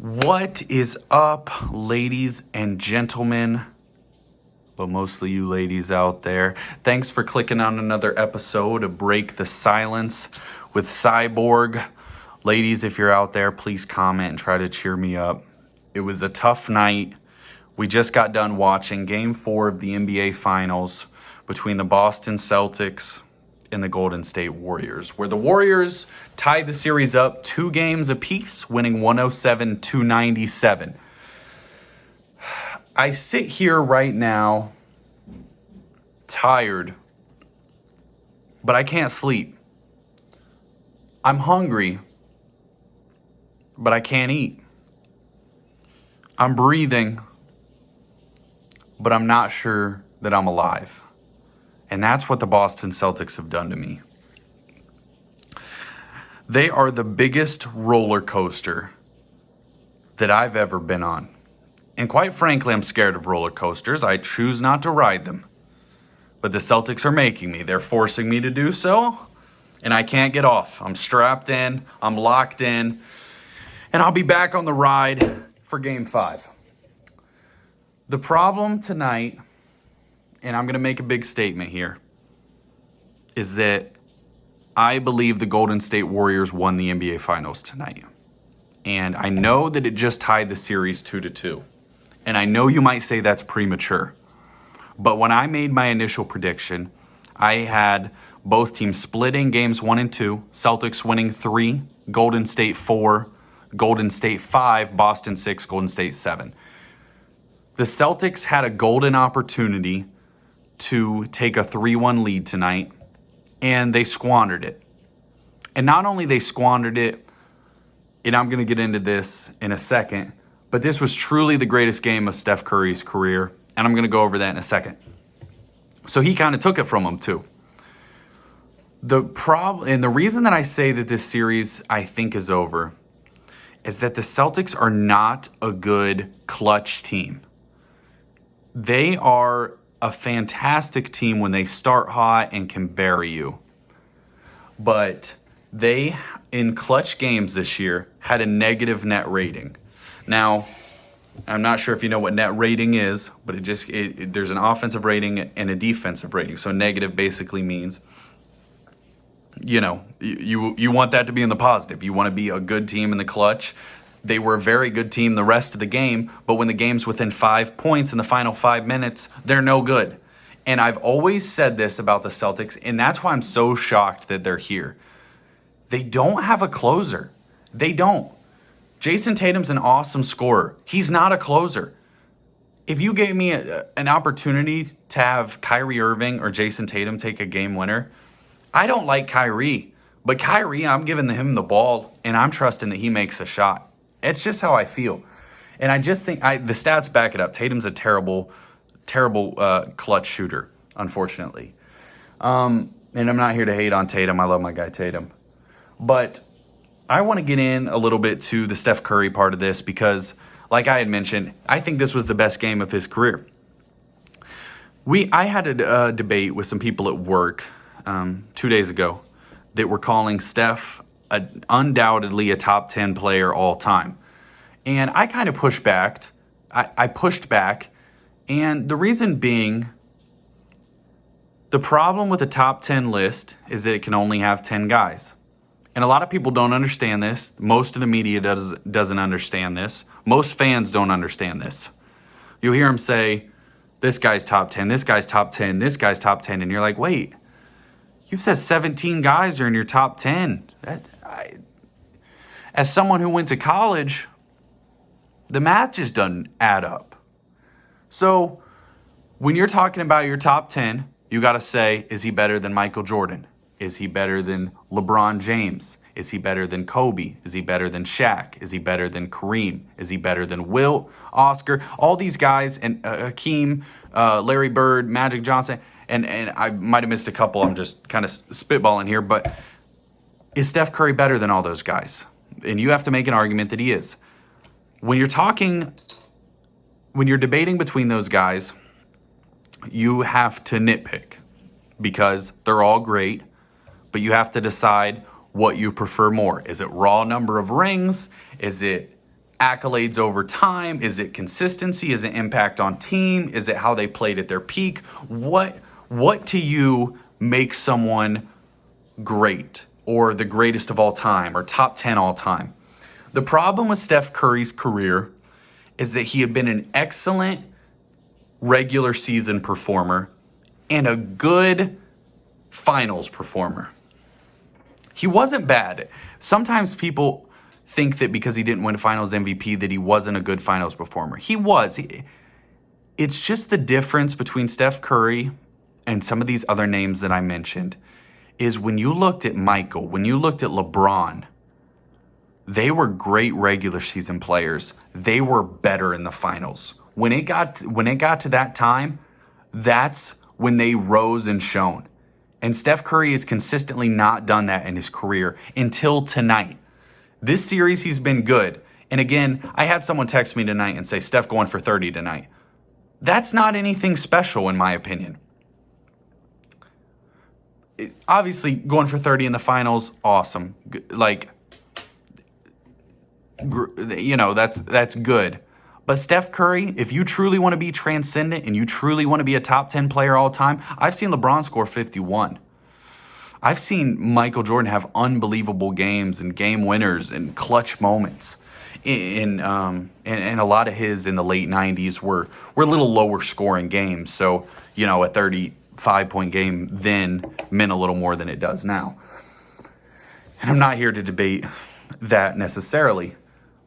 What is up, ladies and gentlemen, but mostly you ladies out there? Thanks for clicking on another episode of Break the Silence with Cyborg. Ladies, if you're out there, please comment and try to cheer me up. It was a tough night. We just got done watching Game 4 of the NBA Finals between the Boston Celtics and the Golden State Warriors, where the Warriors tied the series up 2 games apiece, winning 107-97. I sit here right now tired, but I can't sleep. I'm hungry, but I can't eat. I'm breathing, but I'm not sure that I'm alive. And that's what the Boston Celtics have done to me. They are the biggest roller coaster that I've ever been on. And quite frankly, I'm scared of roller coasters. I choose not to ride them. But the Celtics are making me. They're forcing me to do so. And I can't get off. I'm strapped in. I'm locked in. And I'll be back on the ride for Game 5. The problem tonight, and I'm going to make a big statement here, is that I believe the Golden State Warriors won the NBA Finals tonight. And I know that it just tied the series 2-2. And I know you might say that's premature. But when I made my initial prediction, I had both teams splitting games 1 and 2, Celtics winning 3, Golden State 4, Golden State 5, Boston 6, Golden State 7. The Celtics had a golden opportunity to take a 3-1 lead tonight, and they squandered it. And not only they squandered it, and I'm going to get into this in a second, but this was truly the greatest game of Steph Curry's career, and I'm going to go over that in a second. So he kind of took it from him too. The problem, and the reason that I say that this series I think is over, is that the Celtics are not a good clutch team. They are a fantastic team when they start hot and can bury you. But they, in clutch games this year, had a negative net rating. Now, I'm not sure if you know what net rating is, but there's an offensive rating and a defensive rating. So negative basically means, you want that to be in the positive. You want to be a good team in the clutch. They were a very good team the rest of the game, but when the game's within 5 points in the final 5 minutes, they're no good. And I've always said this about the Celtics, and that's why I'm so shocked that they're here. They don't have a closer. They don't. Jason Tatum's an awesome scorer. He's not a closer. If you gave me an opportunity to have Kyrie Irving or Jason Tatum take a game winner, I don't like Kyrie. But Kyrie, I'm giving him the ball, and I'm trusting that he makes a shot. It's just how I feel. And I just think the stats back it up. Tatum's a terrible clutch shooter, unfortunately. And I'm not here to hate on Tatum. I love my guy Tatum. But I want to get in a little bit to the Steph Curry part of this because, like I had mentioned, I think this was the best game of his career. I had a debate with some people at work 2 days ago that were calling Steph undoubtedly a top 10 player all time. And I kind of pushed back. I pushed back. And the reason being, the problem with a top 10 list is that it can only have 10 guys. And a lot of people don't understand this. Most of the media doesn't understand this. Most fans don't understand this. You'll hear them say, this guy's top 10, this guy's top 10, this guy's top 10. And you're like, wait, you've said 17 guys are in your top 10. As someone who went to college, the math just doesn't add up. So when you're talking about your top 10, you got to say, is he better than Michael Jordan? Is he better than LeBron James? Is he better than Kobe? Is he better than Shaq? Is he better than Kareem? Is he better than Wilt, Oscar? All these guys, and Hakeem, Larry Bird, Magic Johnson, and I might have missed a couple. I'm just kind of spitballing here, but is Steph Curry better than all those guys? And you have to make an argument that he is. When you're debating between those guys, you have to nitpick because they're all great, but you have to decide what you prefer more. Is it raw number of rings? Is it accolades over time? Is it consistency? Is it impact on team? Is it how they played at their peak? What to you makes someone great, or the greatest of all time, or top 10 all time? The problem with Steph Curry's career is that he had been an excellent regular season performer and a good finals performer. He wasn't bad. Sometimes people think that because he didn't win finals MVP that he wasn't a good finals performer. He was. It's just the difference between Steph Curry and some of these other names that I mentioned is when you looked at Michael, when you looked at LeBron, they were great regular season players. They were better in the finals. When it got to that time, that's when they rose and shone. And Steph Curry has consistently not done that in his career until tonight. This series, he's been good. And again, I had someone text me tonight and say, Steph going for 30 tonight. That's not anything special in my opinion. Obviously, going for 30 in the finals, awesome. Like, you know, that's good. But Steph Curry, if you truly want to be transcendent and you truly want to be a top 10 player all time, I've seen LeBron score 51. I've seen Michael Jordan have unbelievable games and game winners and clutch moments. And a lot of his in the late 90s were a little lower scoring games. So, you know, a 35-point game then meant a little more than it does now. And I'm not here to debate that necessarily.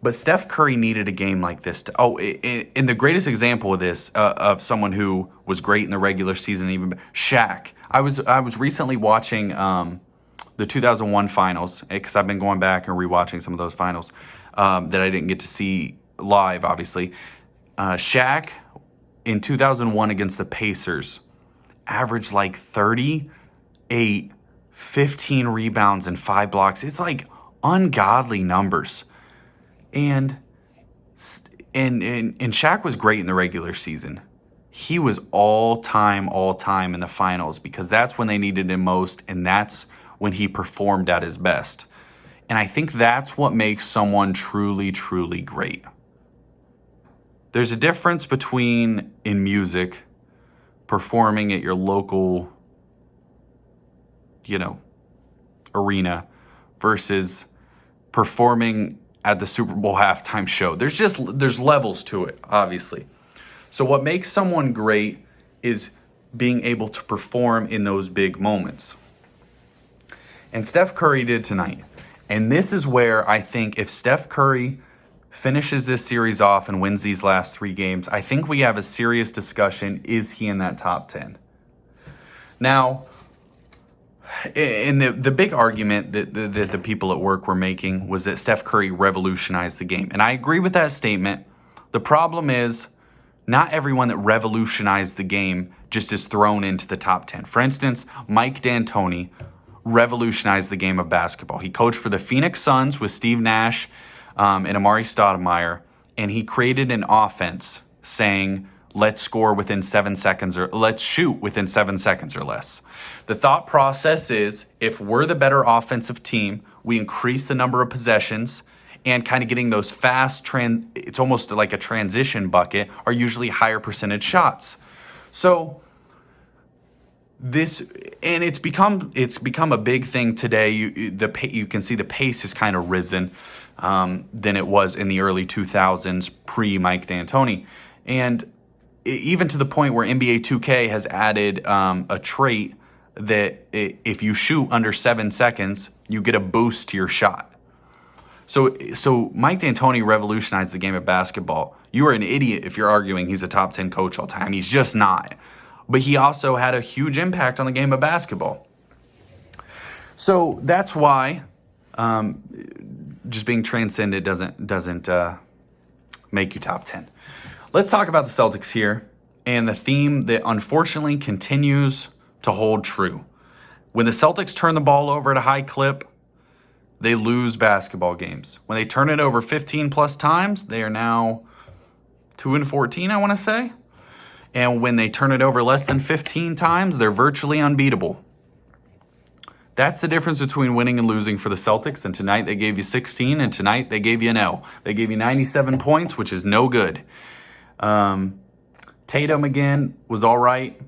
But Steph Curry needed a game like this. And the greatest example of this, of someone who was great in the regular season, even Shaq. I was recently watching the 2001 finals because I've been going back and rewatching some of those finals that I didn't get to see live, obviously. Shaq in 2001 against the Pacers averaged like 38, 15 rebounds and 5 blocks. It's like ungodly numbers. And Shaq was great in the regular season. He was all time in the finals because that's when they needed him most, and that's when he performed at his best. And I think that's what makes someone truly, truly great. There's a difference between, in music, performing at your local, you know, arena versus performing at the Super Bowl halftime show. There's levels to it, obviously. So what makes someone great is being able to perform in those big moments. And Steph Curry did tonight. And this is where I think if Steph Curry finishes this series off and wins these last 3 games, I think we have a serious discussion. Is he in that top 10? Now, and the big argument that the people at work were making was that Steph Curry revolutionized the game. And I agree with that statement. The problem is not everyone that revolutionized the game just is thrown into the top 10. For instance, Mike D'Antoni revolutionized the game of basketball. He coached for the Phoenix Suns with Steve Nash and Amari Stoudemire, and he created an offense saying, let's score within 7 seconds, or let's shoot within 7 seconds or less. The thought process is, if we're the better offensive team, we increase the number of possessions, and kind of getting those fast, it's almost like a transition bucket, are usually higher percentage shots. So it's become a big thing today. You can see the pace has kind of risen than it was in the early 2000s pre Mike D'Antoni, and even to the point where NBA 2K has added a trait that if you shoot under 7 seconds, you get a boost to your shot. So Mike D'Antoni revolutionized the game of basketball. You are an idiot if you're arguing he's a top 10 coach all time. He's just not. But he also had a huge impact on the game of basketball. So that's why just being transcendent doesn't make you top 10. Let's talk about the Celtics here and the theme that unfortunately continues to hold true. When the Celtics turn the ball over at a high clip, they lose basketball games. When they turn it over 15 plus times, they are now 2-14, I want to say. And when they turn it over less than 15 times, they're virtually unbeatable. That's the difference between winning and losing for the Celtics. And tonight they gave you 16, and tonight they gave you an L. They gave you 97 points, which is no good. Tatum again was all right.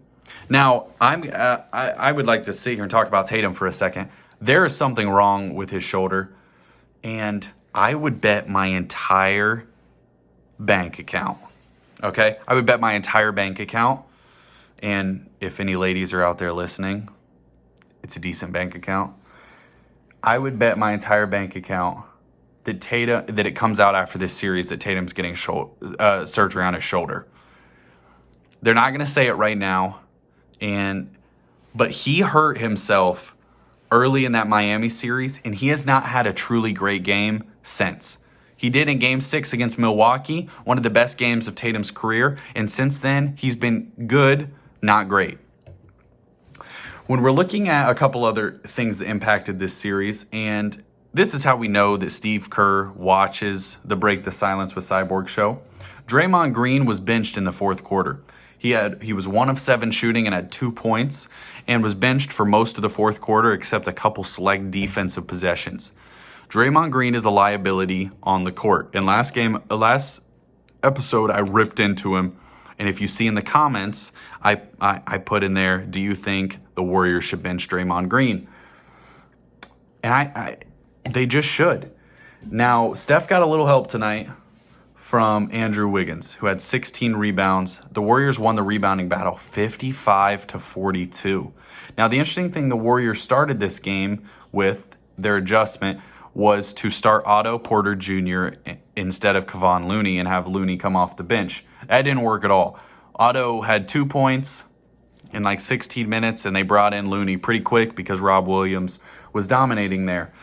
Now I would like to sit here and talk about Tatum for a second. There is something wrong with his shoulder, and I would bet my entire bank account. Okay, I would bet my entire bank account. And if any ladies are out there listening, it's a decent bank account. I would bet my entire bank account that it comes out after this series that Tatum's getting surgery on his shoulder. They're not going to say it right now, but he hurt himself early in that Miami series, and he has not had a truly great game since. He did in Game 6 against Milwaukee, one of the best games of Tatum's career, and since then, he's been good, not great. When we're looking at a couple other things that impacted this series, and this is how we know that Steve Kerr watches the Break the Silence with Cyborg show, Draymond Green was benched in the fourth quarter. He was 1 of 7 shooting and had 2 points, and was benched for most of the fourth quarter except a couple select defensive possessions. Draymond Green is a liability on the court. In last episode, I ripped into him. And if you see in the comments, I put in there, do you think the Warriors should bench Draymond Green? And they just should. Now, Steph got a little help tonight from Andrew Wiggins, who had 16 rebounds. The Warriors won the rebounding battle 55-42. Now, the interesting thing the Warriors started this game with, their adjustment, was to start Otto Porter Jr. instead of Kevon Looney and have Looney come off the bench. That didn't work at all. Otto had 2 points in like 16 minutes, and they brought in Looney pretty quick because Rob Williams was dominating there.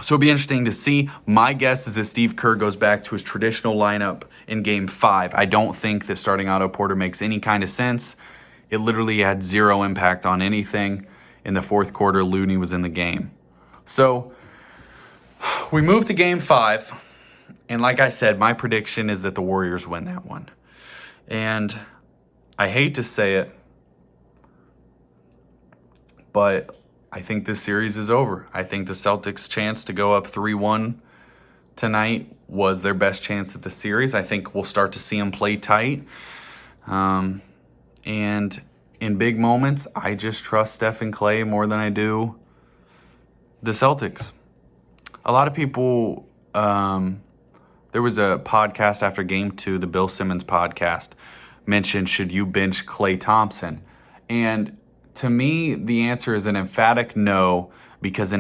So it'll be interesting to see. My guess is that Steve Kerr goes back to his traditional lineup in Game 5. I don't think that starting Otto Porter makes any kind of sense. It literally had zero impact on anything. In the fourth quarter, Looney was in the game. So we move to Game 5. And like I said, my prediction is that the Warriors win that one. And I hate to say it, but I think this series is over. I think the Celtics' chance to go up 3-1 tonight was their best chance at the series. I think we'll start to see them play tight. And in big moments, I just trust Steph and Clay more than I do the Celtics. A lot of people... there was a podcast after Game 2, the Bill Simmons podcast, mentioned, should you bench Klay Thompson? And to me, the answer is an emphatic no, because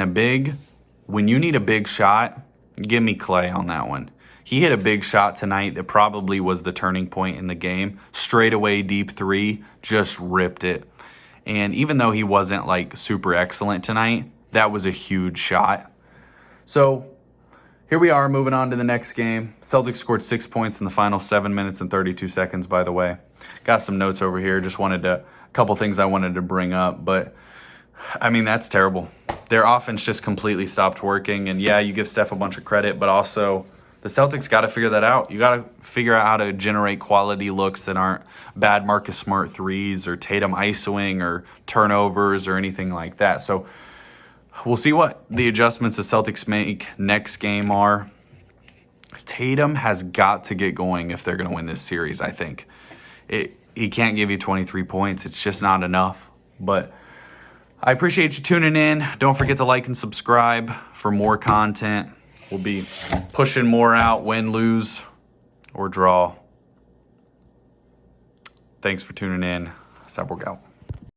when you need a big shot, give me Klay on that one. He hit a big shot tonight that probably was the turning point in the game. Straight away, deep 3, just ripped it. And even though he wasn't like super excellent tonight, that was a huge shot. So here we are, moving on to the next game. Celtics scored 6 points in the final 7 minutes and 32 seconds, by the way. Got some notes over here. Just a couple things I wanted to bring up. But, I mean, that's terrible. Their offense just completely stopped working. And, yeah, you give Steph a bunch of credit, but also the Celtics got to figure that out. You got to figure out how to generate quality looks that aren't bad Marcus Smart threes or Tatum isoing or turnovers or anything like that. So we'll see what the adjustments the Celtics make next game are. Tatum has got to get going if they're going to win this series, I think. He can't give you 23 points. It's just not enough. But I appreciate you tuning in. Don't forget to like and subscribe for more content. We'll be pushing more out, win, lose, or draw. Thanks for tuning in. Cyborg out.